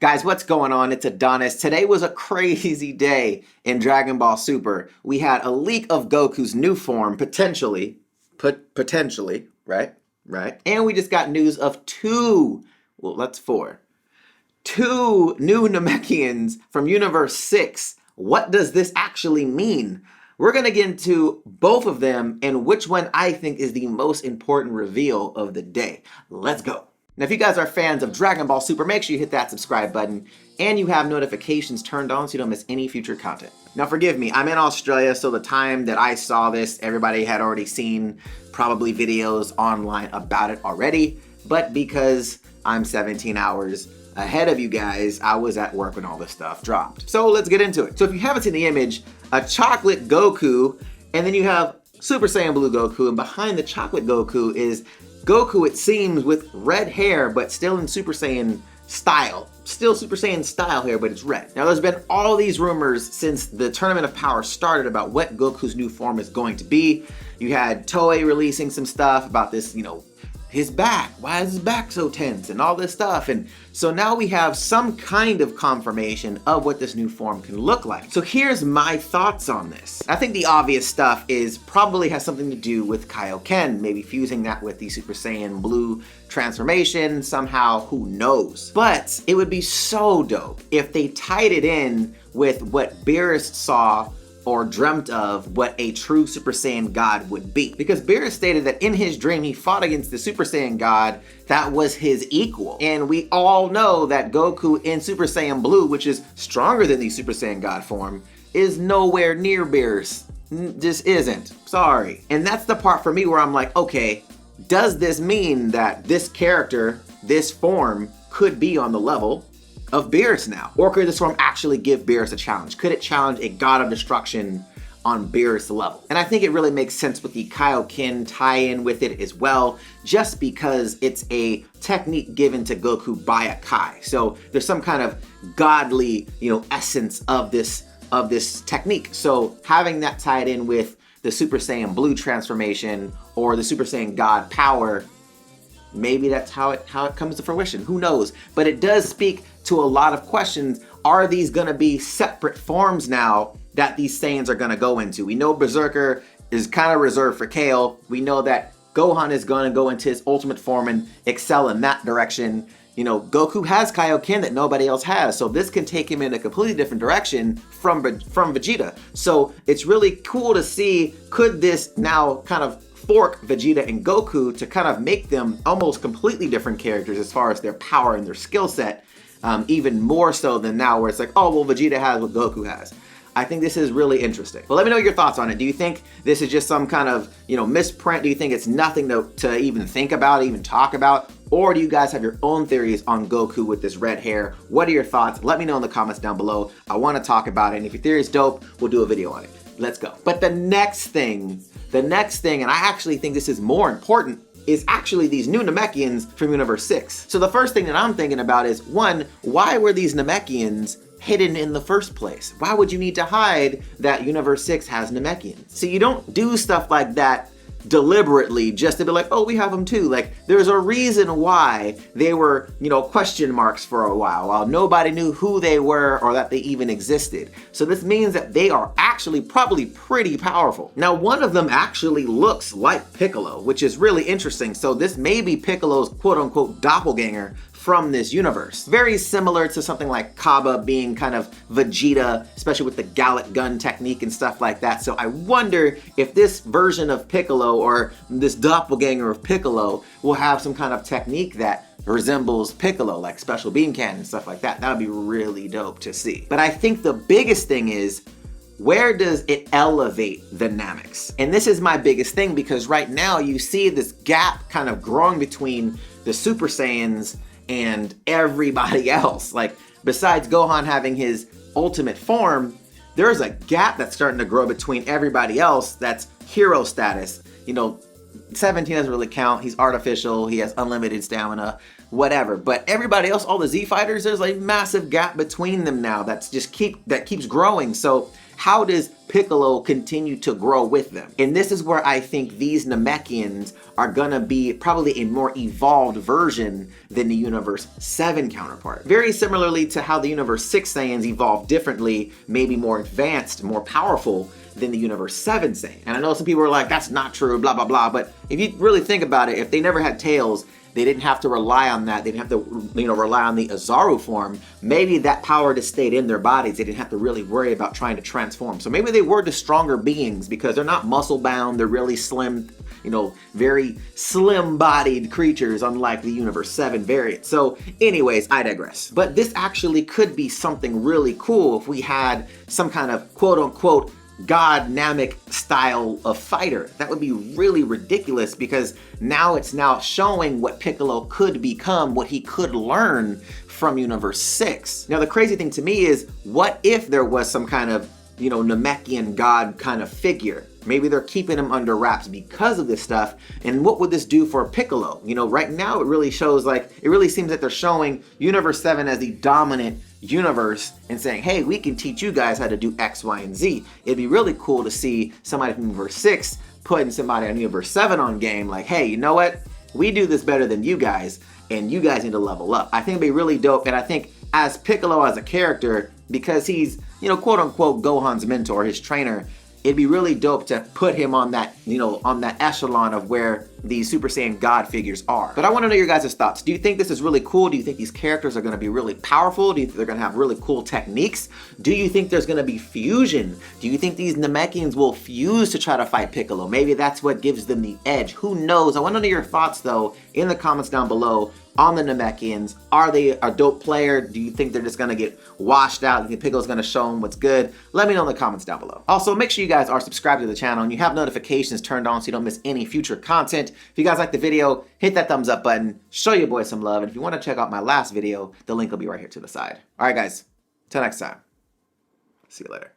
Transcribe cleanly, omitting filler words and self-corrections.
Guys, what's going on? It's Adonis. Today was a crazy day in Dragon Ball Super. We had a leak of Goku's new form, potentially, right? And we just got news of four. Two new Namekians from Universe 6. What does this actually mean? We're going to get into both of them and which one I think is the most important reveal of the day. Let's go. Now, if you guys are fans of Dragon Ball Super, make sure you hit that subscribe button and you have notifications turned on so you don't miss any future content. Now, forgive me, I'm in Australia, so the time that I saw this, everybody had already seen probably videos online about it already, but because I'm 17 hours ahead of you guys, I was at work when all this stuff dropped. So let's get into it. So if you haven't seen the image, a chocolate Goku, and then you have Super Saiyan Blue Goku, and behind the chocolate Goku is Goku, it seems, with red hair, but still in Super Saiyan style. Still Super Saiyan style here, but it's red. Now, there's been all these rumors since the Tournament of Power started about what Goku's new form is going to be. You had Toei releasing some stuff about this, his back. Why is his back so tense and all this stuff? And so now we have some kind of confirmation of what this new form can look like. So here's my thoughts on this. I think the obvious stuff is probably has something to do with Kaioken, maybe fusing that with the Super Saiyan Blue transformation somehow, who knows? But it would be so dope if they tied it in with what Beerus saw or dreamt of what a true Super Saiyan God would be. Because Beerus stated that in his dream he fought against the Super Saiyan God that was his equal. And we all know that Goku in Super Saiyan Blue, which is stronger than the Super Saiyan God form, is nowhere near Beerus. Just isn't. Sorry. And that's the part for me where I'm like, okay, does this mean that this character, this form, could be on the level of Beerus now? Or could this form actually give Beerus a challenge? Could it challenge a God of Destruction on Beerus' level? And I think it really makes sense with the Kaioken tie-in with it as well, just because it's a technique given to Goku by a Kai. So there's some kind of godly, essence of this technique. So having that tied in with the Super Saiyan Blue transformation or the Super Saiyan God power, maybe that's how it comes to fruition. Who knows? But it does speak to a lot of questions. Are these going to be separate forms now that these Saiyans are going to go into? We know Berserker is kind of reserved for Kale. We know that Gohan is going to go into his ultimate form and excel in that direction. Goku has Kaioken that nobody else has, so this can take him in a completely different direction from Vegeta. So it's really cool to see, could this now kind of fork Vegeta and Goku to kind of make them almost completely different characters as far as their power and their skill set, even more so than now where it's like, oh, well, Vegeta has what Goku has. I think this is really interesting. But let me know your thoughts on it. Do you think this is just some kind of, misprint? Do you think it's nothing to even think about, even talk about? Or do you guys have your own theories on Goku with this red hair? What are your thoughts? Let me know in the comments down below. I want to talk about it. And if your theory is dope, we'll do a video on it. Let's go. But the next thing, and I actually think this is more important, is actually these new Namekians from Universe 6. So the first thing that I'm thinking about is, one, why were these Namekians hidden in the first place? Why would you need to hide that Universe 6 has Namekians? So you don't do stuff like that deliberately just to be like, oh, we have them too. Like, there's a reason why they were, question marks for a while nobody knew who they were or that they even existed. So this means that they are actually probably pretty powerful. Now, one of them actually looks like Piccolo, which is really interesting. So this may be Piccolo's quote unquote doppelganger from this universe. Very similar to something like Kaba being kind of Vegeta, especially with the Gallic gun technique and stuff like that. So I wonder if this version of Piccolo or this doppelganger of Piccolo will have some kind of technique that resembles Piccolo, like special beam cannon and stuff like that. That would be really dope to see. But I think the biggest thing is, where does it elevate the Nameks? And this is my biggest thing, because right now you see this gap kind of growing between the Super Saiyans and everybody else. Like, besides Gohan having his ultimate form, there's a gap that's starting to grow between everybody else that's hero status. 17 doesn't really count. He's artificial. He has unlimited stamina, whatever. But everybody else, all the Z fighters, there's like massive gap between them now that keeps growing. So how does Piccolo continue to grow with them? And this is where I think these Namekians are gonna be probably a more evolved version than the Universe 7 counterpart. Very similarly to how the Universe 6 Saiyans evolved differently, maybe more advanced, more powerful than the Universe 7 Saiyan. And I know some people are like, that's not true, blah, blah, blah. But if you really think about it, if they never had tails, they didn't have to rely on that. They didn't have to, rely on the Azaru form. Maybe that power just stayed in their bodies. They didn't have to really worry about trying to transform. So maybe they were just stronger beings because they're not muscle bound. They're really slim, very slim-bodied creatures, unlike the Universe 7 variant. So anyways, I digress. But this actually could be something really cool if we had some kind of quote-unquote God Namek style of fighter. That would be really ridiculous because now it's showing what Piccolo could become, what he could learn from Universe 6. Now the crazy thing to me is, what if there was some kind of, Namekian God kind of figure? Maybe they're keeping him under wraps because of this stuff. And what would this do for Piccolo? Right now it really shows it really seems that they're showing Universe 7 as the dominant universe and saying, hey, we can teach you guys how to do X, Y, and Z. It'd be really cool to see somebody from Universe 6 putting somebody on Universe 7 on game, like, hey, you know what? We do this better than you guys, and you guys need to level up. I think it'd be really dope, and I think as Piccolo as a character, because he's, quote unquote Gohan's mentor, his trainer, it'd be really dope to put him on that, on that echelon of where these Super Saiyan God figures are. But I want to know your guys' thoughts. Do you think this is really cool? Do you think these characters are going to be really powerful? Do you think they're going to have really cool techniques? Do you think there's going to be fusion? Do you think these Namekians will fuse to try to fight Piccolo? Maybe that's what gives them the edge. Who knows? I want to know your thoughts, though, in the comments down below on the Namekians. Are they a dope player? Do you think they're just going to get washed out? Do you think Piccolo's going to show them what's good? Let me know in the comments down below. Also, make sure you guys are subscribed to the channel and you have notifications turned on so you don't miss any future content. If you guys like the video, hit that thumbs up button, show your boy some love, and if you want to check out my last video, the link will be right here to the side. All right, guys, till next time. See you later.